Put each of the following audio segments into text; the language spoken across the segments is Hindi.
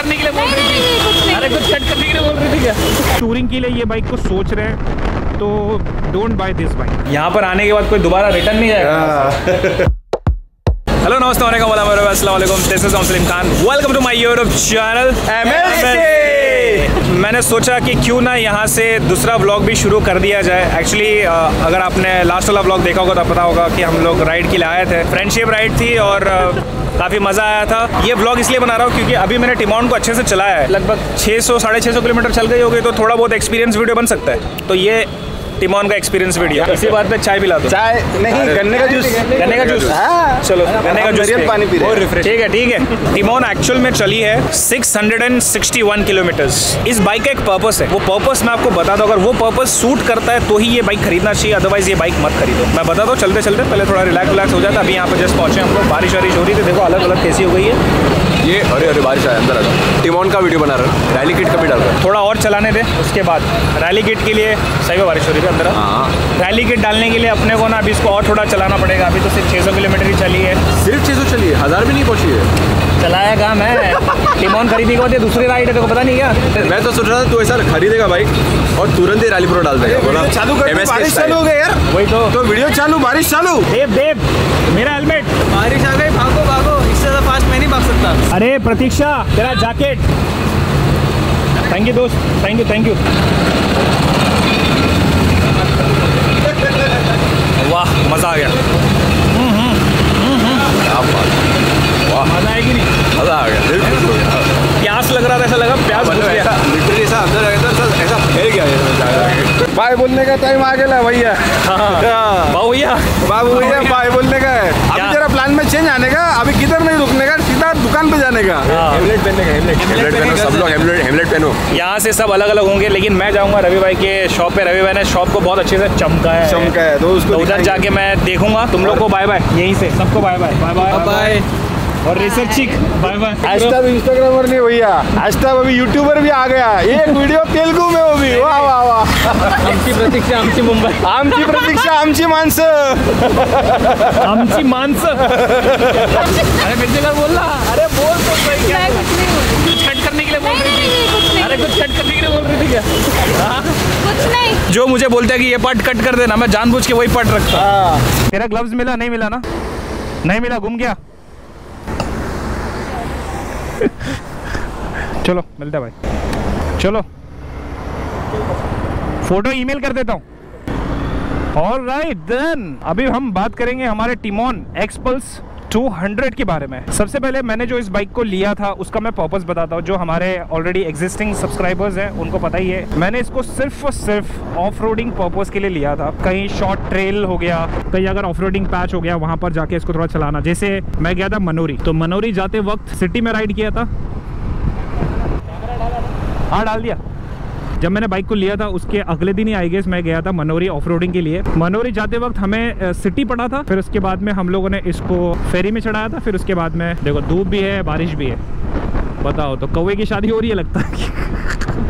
करने के लिए बोल रही थी। अरे कुछ कट करने के लिए बोल रही थी क्या? टूरिंग के लिए ये बाइक को सोच रहे हैं तो डोंट बाय दिस बाइक। यहाँ पर आने के बाद कोई दोबारा रिटर्न नहीं जाएगा। हेलो नमस्ते अस्सलाम वालेकुम, this is Salim Khan, welcome to my YouTube channel MLK। मैंने सोचा कि क्यों ना यहाँ से दूसरा व्लॉग भी शुरू कर दिया जाए। एक्चुअली अगर आपने लास्ट वाला व्लॉग देखा होगा तो पता होगा कि हम लोग राइड के लिए आए थे, फ्रेंडशिप राइड थी और काफ़ी मज़ा आया था। ये व्लॉग इसलिए बना रहा हूँ क्योंकि अभी मैंने टिमोन को अच्छे से चलाया है, लगभग 600-650 किलोमीटर चल गई होगी, तो थोड़ा बहुत एक्सपीरियंस वीडियो बन सकता है। तो ये टिमोन का एक्सपीरियंस वीडियो। इसी बात पे चाय पिला दो। चाय नहीं, गन्ने का जूस। गन्ने का जूस, चलो गन्ने का जूस पानी पी रहे हैं। ठीक है ठीक है। टिमोन एक्चुअल में चली है 661 किलोमीटर्स। इस बाइक का एक पर्पस है, वो पर्पस मैं आपको बता दूं। अगर वो पर्पस सूट करता है तो ही ये बाइक खरीदना चाहिए, अदरवाइज ये बाइक मत खरीदो। मैं बता दूं चलते चलते पहले थोड़ा रिलैक्स हो जाता। अभी यहाँ पर जस्ट पहुंचे हम लोग, बारिश वारिश हो रही थी, देखो अलग अलग कैसी हो गई है ये। अरे बारिश आया, अंदर आ जाओ। टिमोन का वीडियो बना रहा है, रैली किट का भी डाल रहा है। थोड़ा और चलाने दे, उसके बाद रैली किट के लिए सही में बारिश हो रही है अंदर। रैली किट डालने के लिए अपने को ना अभी इसको और थोड़ा चलाना पड़ेगा। अभी तो सिर्फ 600 किलोमीटर ही चली है। सिर्फ 600 चली है, 1000 भी नहीं पहुंची है। चलाया काम है। टिमोन खरीदी को दूसरी राइड है, तो पता नहीं क्या। मैं तो सोच रहा था तू ऐसा खरीदेगा बाइक और तुरंत ही रैली प्रो डाल देगा। बोला चालू कर, बारिश चालू हो गई यार। वही तो वीडियो चालू, बारिश चालू। देव मेरा हेलमेट। बारिश आ गई, भागो भागो, इससे ज्यादा फास्ट मैं नहीं भाग सकता। अरे प्रतीक्षा तेरा जैकेट। थैंक यू दोस्त, थैंक यू। वाह मजा आ गया। वाह मजा आएगी नहीं, मजा आ गया। प्यास लग रहा था, ऐसा लगा प्यास लिटरली ऐसा अंदर आया था, ऐसा फैल गया। बाय बोलने का टाइम आ गया भैया। बाबू भैया बाय बोलने का है। अभी तेरा प्लान में चेंज आने का, अभी किधर नहीं रुकने का, सीधा दुकान पे जाने का। हेमलेट पहनने का, हेमलेट पहनो, सब लोग हेमलेट पहनो। यहाँ से सब अलग अलग होंगे, लेकिन मैं जाऊँगा रवि भाई के शॉप पे। रवि भाई ने शॉप को बहुत अच्छे से चमका है तो उसको उधर जाके मैं देखूंगा। तुम लोग को बाय बाय, यहीं से सबको bye bye bye bye bye. और रिसर्चिक बाय बाय। हैशटैग इंस्टाग्रामर नहीं भैया, हैशटैग अभी यूट्यूबर भी आ गया। एक वीडियो तेलुगु में वो भी। वाह वाह वाह। आमची प्रतीक्षा, आमची मुंबई, आमची प्रतीक्षा, आमची माणसं, आमची माणसं। अरे फिर से बोल रहा, अरे बोल तो सही। क्या कुछ कट करने के लिए बोल रही थी? अरे कुछ कट करने के लिए बोल रही थी क्या? कुछ नहीं। जो मुझे बोलता है कि ये पार्ट कट कर देना, मैं जानबूझ के वही पार्ट रखता। तेरा ग्लव्स मिला? नहीं मिला ना? नहीं मिला, गुम गया। चलो मिलता है भाई, चलो फोटो ईमेल कर देता हूँ। ऑलराइट देन, अभी हम बात करेंगे हमारे टिमोन Xpulse 200 के बारे में। सबसे पहले मैंने जो इस बाइक को लिया था उसका मैं पर्पस बताता हूँ। जो हमारे ऑलरेडी एग्जिस्टिंग सब्सक्राइबर्स हैं उनको पता ही है, मैंने इसको सिर्फ और सिर्फ ऑफ रोडिंग पर्पस के लिए लिया था। कहीं शॉर्ट ट्रेल हो गया, कहीं अगर ऑफ रोडिंग पैच हो गया, वहां पर जाके इसको थोड़ा चलाना। जैसे मैं गया था मनोरी, तो मनोरी जाते वक्त सिटी में राइड किया था। हाँ डाल दिया। जब मैंने बाइक को लिया था उसके अगले दिन ही आई गेस मैं गया था मनोरी ऑफ रोडिंग के लिए। मनोरी जाते वक्त हमें सिटी पड़ा था, फिर उसके बाद में हम लोगों ने इसको फेरी में चढ़ाया था। फिर उसके बाद में देखो धूप भी है, बारिश भी है, बताओ तो कौवे की शादी हो रही है लगता है।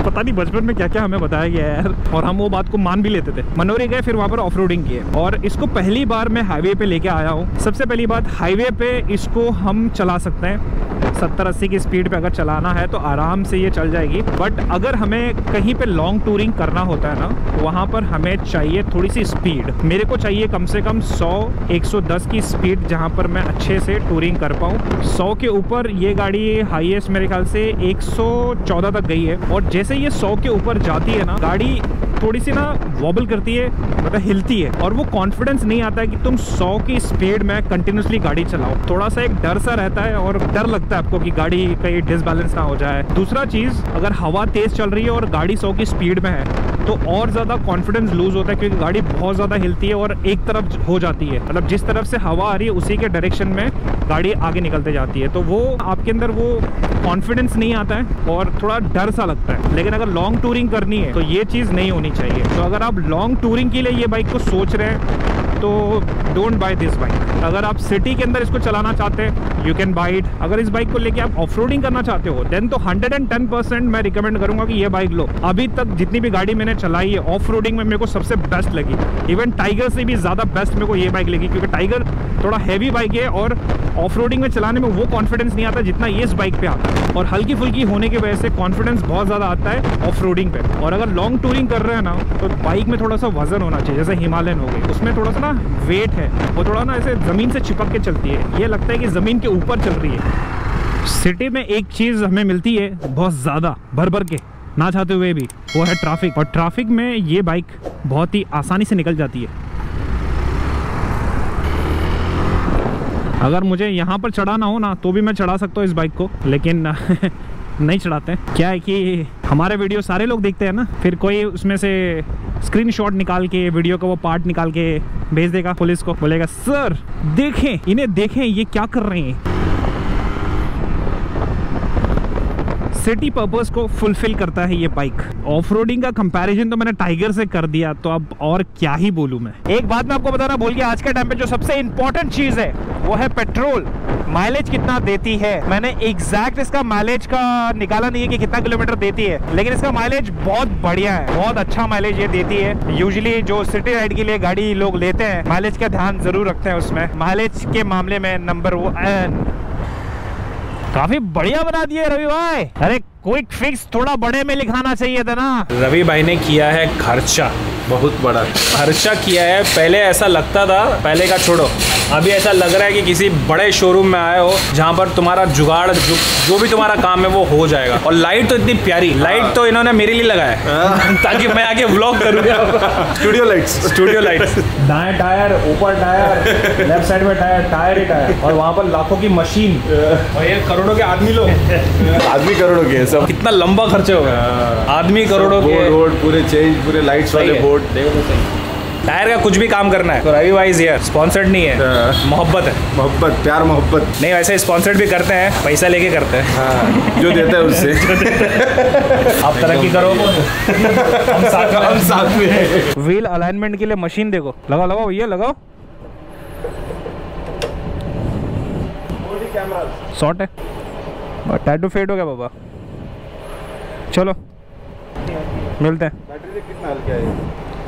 पता नहीं बचपन में क्या क्या हमें बताया गया है यार, और हम वो बात को मान भी लेते थे। मनोरी गए, फिर वहाँ पर ऑफ रोडिंग किए, और इसको पहली बार मैं हाईवे पे लेके आया हूँ। सबसे पहली बात, हाईवे पे इसको हम चला सकते हैं 70-80 की स्पीड पे। अगर चलाना है तो आराम से ये चल जाएगी। बट अगर हमें कहीं पे लॉन्ग टूरिंग करना होता है ना, वहाँ पर हमें चाहिए थोड़ी सी स्पीड। मेरे को चाहिए कम से कम 100-110 की स्पीड, जहाँ पर मैं अच्छे से टूरिंग कर पाऊँ। 100 के ऊपर ये गाड़ी हाईएस्ट मेरे ख्याल से 114 तक गई है। और जैसे ये 100 के ऊपर जाती है ना, गाड़ी थोड़ी सी ना वॉबल करती है, मतलब हिलती है, और वो कॉन्फिडेंस नहीं आता है कि तुम 100 की स्पीड में कंटिन्यूसली गाड़ी चलाओ। थोड़ा सा एक डर सा रहता है, और डर लगता है आपको कि गाड़ी कहीं डिसबैलेंस ना हो जाए। दूसरा चीज़, अगर हवा तेज चल रही है और गाड़ी 100 की स्पीड में है तो और ज़्यादा कॉन्फिडेंस लूज होता है, क्योंकि गाड़ी बहुत ज़्यादा हिलती है और एक तरफ हो जाती है। मतलब जिस तरफ से हवा आ रही है उसी के डायरेक्शन में गाड़ी आगे निकलते जाती है, तो वो आपके अंदर वो कॉन्फिडेंस नहीं आता है और थोड़ा डर सा लगता है। लेकिन अगर लॉन्ग टूरिंग करनी है तो ये चीज़ नहीं होनी चाहिए। तो अगर आप लॉन्ग टूरिंग के लिए ये बाइक को सोच रहे हैं तो डोंट बाय दिस बाइक। अगर आप सिटी के अंदर इसको चलाना चाहते हैं यू कैन बाय इट। अगर इस बाइक को लेके आप ऑफ रोडिंग करना चाहते हो देन तो 110% मैं रिकमेंड करूंगा कि ये बाइक लो। अभी तक जितनी भी गाड़ी मैंने चलाई है ऑफ रोडिंग में मेरे को सबसे बेस्ट लगी। इवन टाइगर से भी ज़्यादा बेस्ट मेरे को ये बाइक लगी, क्योंकि टाइगर थोड़ा हैवी बाइक है और ऑफ रोडिंग में चलाने में वो कॉन्फिडेंस नहीं आता जितना ये इस बाइक पे आता है। और हल्की फुल्की होने की वजह से कॉन्फिडेंस बहुत ज़्यादा आता है ऑफ रोडिंग पे। और अगर लॉन्ग टूरिंग कर रहे हैं ना तो बाइक में थोड़ा सा वजन होना चाहिए, जैसे हिमालयन हो गई, उसमें थोड़ा सा ना वेट है, वो थोड़ा ना ऐसे ज़मीन से चिपक के चलती है, ये लगता है कि ज़मीन के ऊपर चल रही है। सिटी में एक चीज़ हमें मिलती है बहुत ज़्यादा भर भर के ना चाहते हुए भी, वो है ट्रैफिक। और ट्रैफिक में ये बाइक बहुत ही आसानी से निकल जाती है। अगर मुझे यहाँ पर चढ़ाना हो ना तो भी मैं चढ़ा सकता हूँ इस बाइक को, लेकिन नहीं चढ़ाते। क्या है कि हमारे वीडियो सारे लोग देखते हैं ना, फिर कोई उसमें से स्क्रीनशॉट निकाल के वीडियो का वो पार्ट निकाल के भेज देगा पुलिस को, बोलेगा सर देखें इन्हें, देखें ये क्या कर रहे हैं। सिटी पर्पस को फुलफिल करता है ये बाइक। ऑफ रोडिंग का कंपैरिजन तो मैंने टाइगर से कर दिया, तो अब और क्या ही बोलूं मैं। एक बात मैं आपको बताना भूल गया, आज के टाइम पे जो सबसे इंपॉर्टेंट चीज है वो है पेट्रोल। माइलेज कितना देती है, मैंने एग्जैक्ट इसका माइलेज का निकाला नहीं है कि कितना किलोमीटर देती है, लेकिन इसका माइलेज बहुत बढ़िया है, बहुत अच्छा माइलेज ये देती है। यूजुअली जो सिटी राइड के लिए गाड़ी लोग लेते हैं माइलेज का ध्यान जरूर रखते हैं, उसमें माइलेज के मामले में नंबर 1। काफी बढ़िया बना दिया रवि भाई। अरे क्विक फिक्स थोड़ा बड़े में लिखाना चाहिए था ना। रवि भाई ने किया है खर्चा, बहुत बड़ा खर्चा किया है। पहले ऐसा लगता था, पहले का छोड़ो, अभी ऐसा लग रहा है कि किसी बड़े शोरूम में आए हो जहाँ पर तुम्हारा जुगाड़ जो भी तुम्हारा काम है वो हो जाएगा। और लाइट तो इतनी प्यारी, लाइट तो इन्होंने मेरे लिए लगाया है ताकि मैं आके व्लॉग करूँ। स्टूडियो लाइट्स, दाएं टायर, ऊपर टायर, लेफ्ट साइड में टायर, टायर ही टायर, और वहाँ पर लाखों की मशीन, और ये करोड़ों के आदमी लोग, आदमी करोड़ों के सब। कितना लंबा खर्चे हो गया, आदमी करोड़ों के, रोड पूरे चेंज, पूरे लाइट्स वाले बोर्ड। टायर का कुछ भी काम करना है तो रवि भाई हियर, स्पॉन्सर्ड नहीं है, मोहब्बत है, मोहब्बत, प्यार मोहब्बत नहीं। वैसे स्पॉन्सर्ड भी करते हैं, पैसा लेके करते हैं। हाँ, जो देता है उससे आप तरक्की करो, हम साथ में। व्हील अलाइनमेंट के लिए मशीन देखो, लगाओ लगाओ भैया लगाओ। शॉर्ट है, टैटू फेड हो गया बाबा। चलो मिलते हैं। बैटरी कितना हल्का है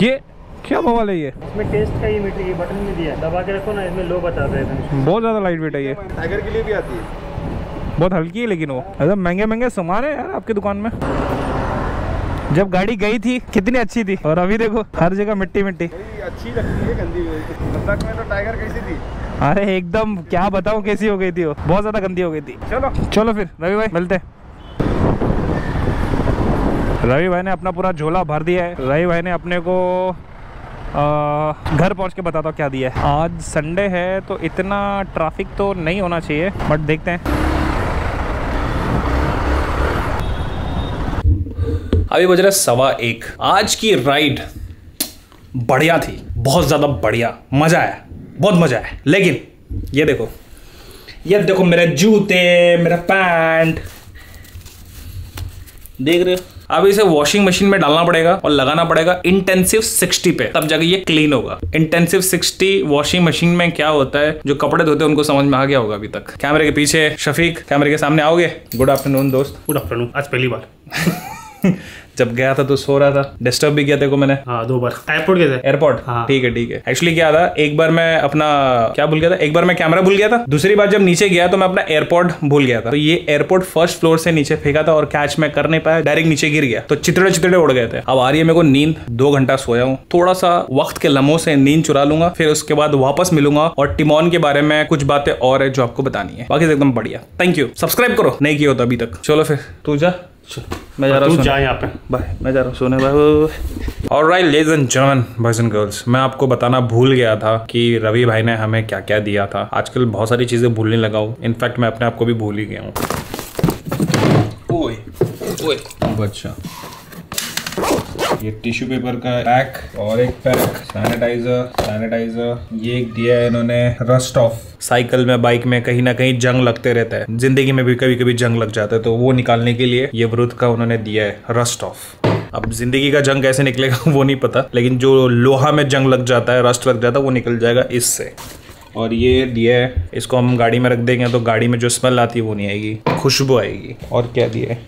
ये, क्या बवाल है ये? इसमें टेस्ट का ये मीटर, ये बटन में दिया है, दबा के रखो ना, इसमें लो बता रहे हैं। बहुत ज़्यादा लाइट वेट है ये, टाइगर के लिए भी आती है, बहुत हल्की है, लेकिन वो एकदम महंगे महंगे सामान है यार आपकी दुकान में। जब गाड़ी गई थी कितनी अच्छी थी, और अभी देखो हर जगह मिट्टी मिट्टी। अच्छी लगती है, गंदी लद्दाख में तो टाइगर कैसी थी? अरे एकदम क्या बताऊँ कैसी हो गई थी वो, बहुत ज़्यादा गंदी हो गई थी। चलो चलो फिर रवि भाई मिलते हैं। रवि भाई ने अपना पूरा झोला भर दिया है। रवि भाई ने अपने को घर पहुंच के बताता हूँ क्या दिया है। आज संडे है तो इतना ट्रैफिक तो नहीं होना चाहिए, बट देखते हैं। अभी बज रहा 1:15। आज की राइड बढ़िया थी, बहुत ज़्यादा बढ़िया, मज़ा आया, बहुत मज़ा आया। लेकिन ये देखो मेरे जूते, मेरा पैंट, देख रहे हो? अब इसे वॉशिंग मशीन में डालना पड़ेगा और लगाना पड़ेगा इंटेंसिव 60 पे, तब जाके ये क्लीन होगा। इंटेंसिव 60 वॉशिंग मशीन में क्या होता है, जो कपड़े धोते हैं उनको समझ में आ गया होगा अभी तक। कैमरे के पीछे शफीक, कैमरे के सामने आओगे? गुड आफ्टरनून दोस्त। गुड आफ्टरनून, आज पहली बार। जब गया था तो सो रहा था, डिस्टर्ब भी किया तेरे को मैंने। हाँ 2 बार। एयरपोर्ट गए थे। एयरपोर्ट, हाँ। ठीक है। एक्चुअली क्या था, एक बार मैं अपना क्या भूल गया था, एक बार मैं कैमरा भूल गया था, दूसरी बार जब नीचे गया तो मैं अपना एयरपोर्ट भूल गया था। तो ये एयरपोर्ट फर्स्ट फ्लोर से नीचे फेंका था और कैच मैं कर नहीं पाया, डायरेक्ट नीचे गिर गया, तो चितड़े उड़ गए थे। अब आ रही है मेरे को नींद, 2 घंटा सोया हूँ, थोड़ा सा वक्त के लम्हों से नींद चुरा लूंगा, फिर उसके बाद वापस मिलूंगा और टिमोन के बारे में कुछ बातें और है जो आपको बतानी है। बाकी एकदम बढ़िया। Thank you. सब्सक्राइब करो नहीं किया होता अभी तक। चलो फिर तू जा, मैं जा रहा हूँ, जा यहाँ पे, बाय, मैं जा रहा हूँ सोने। Bye. Alright ladies and gentleman, boys and girls, मैं आपको बताना भूल गया था कि रवि भाई ने हमें क्या क्या दिया था। आजकल बहुत सारी चीजें भूलने लगा हूँ, इनफैक्ट मैं अपने आप को भी भूल ही गया हूँ। ओए ओए बच्चा, ये टिश्यू पेपर का पैक और एक पैक, सैनिटाइजर ये एक दिया है इन्होंने, रस्ट ऑफ। साइकिल में, बाइक में कहीं ना कहीं जंग लगते रहता है, जिंदगी में भी कभी कभी जंग लग जाता है, तो वो निकालने के लिए ये वरुद का उन्होंने दिया है रस्ट ऑफ। अब जिंदगी का जंग कैसे निकलेगा वो नहीं पता, लेकिन जो लोहा में जंग लग जाता है, रस्ट लग जाता है, वो निकल जाएगा इससे। और ये दिया है, इसको हम गाड़ी में रख देंगे तो गाड़ी में जो स्मेल आती है वो नहीं आएगी, खुशबू आएगी। और क्या दिया है,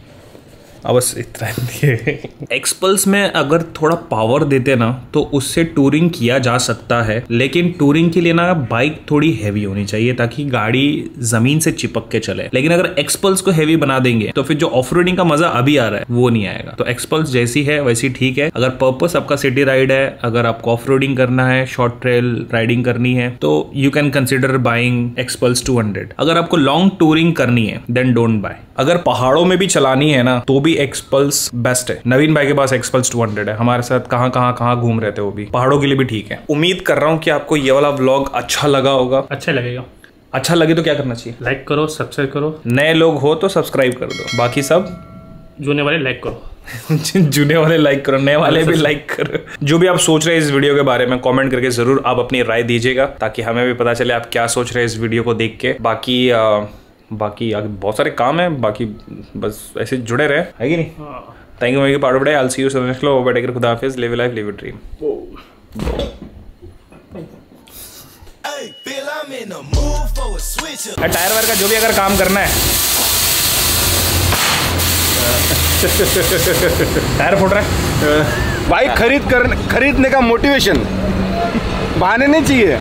अब बस इतना दिए। एक्सपल्स में अगर थोड़ा पावर देते ना तो उससे टूरिंग किया जा सकता है, लेकिन टूरिंग के लिए ना बाइक थोड़ी हैवी होनी चाहिए ताकि गाड़ी जमीन से चिपक के चले। लेकिन अगर एक्सपल्स को हैवी बना देंगे तो फिर जो ऑफ रोडिंग का मजा अभी आ रहा है वो नहीं आएगा। तो एक्सपल्स जैसी है वैसी ठीक है। अगर पर्पस आपका सिटी राइड है, अगर आपको ऑफ रोडिंग करना है, शॉर्ट ट्रेल राइडिंग करनी है, तो you can consider buying XPulse 200। अगर आपको लॉन्ग टूरिंग करनी है देन डोंट बाय। अगर पहाड़ों में भी चलानी है ना तो भी एक्सपल्स बेस्ट है। नवीन भाई के पास एक्सपल्स 200 है, हमारे साथ कहां घूम रहे थे, वो भी पहाड़ों के लिए भी ठीक है। उम्मीद कर रहा हूँ कि आपको ये वाला व्लॉग अच्छा लगा होगा। अच्छा लगेगा। अच्छा लगे तो क्या करना चाहिए? लाइक करो, सब्सक्राइब करो। नए लोग हो तो सब्सक्राइब कर दो, बाकी सब जूने वाले लाइक करो। जूने वाले लाइक करो, नए वाले भी लाइक करो। जो भी आप सोच रहे हैं इस वीडियो के बारे में कमेंट करके जरूर आप अपनी राय दीजिएगा, ताकि हमें भी पता चले आप क्या सोच रहे हैं इस वीडियो को देख के। बाकी आगे बहुत सारे काम है, बाकी बस ऐसे जुड़े रहे, है कि नहीं? Thank you making part of day. I will see you soon next vlog. Take care, खुदा हाफिज़, live life, live a dream. Tyre wire का जो भी अगर काम करना है, टायर फूट रहा है, बाइक खरीदने का मोटिवेशन बहाने नहीं चाहिए।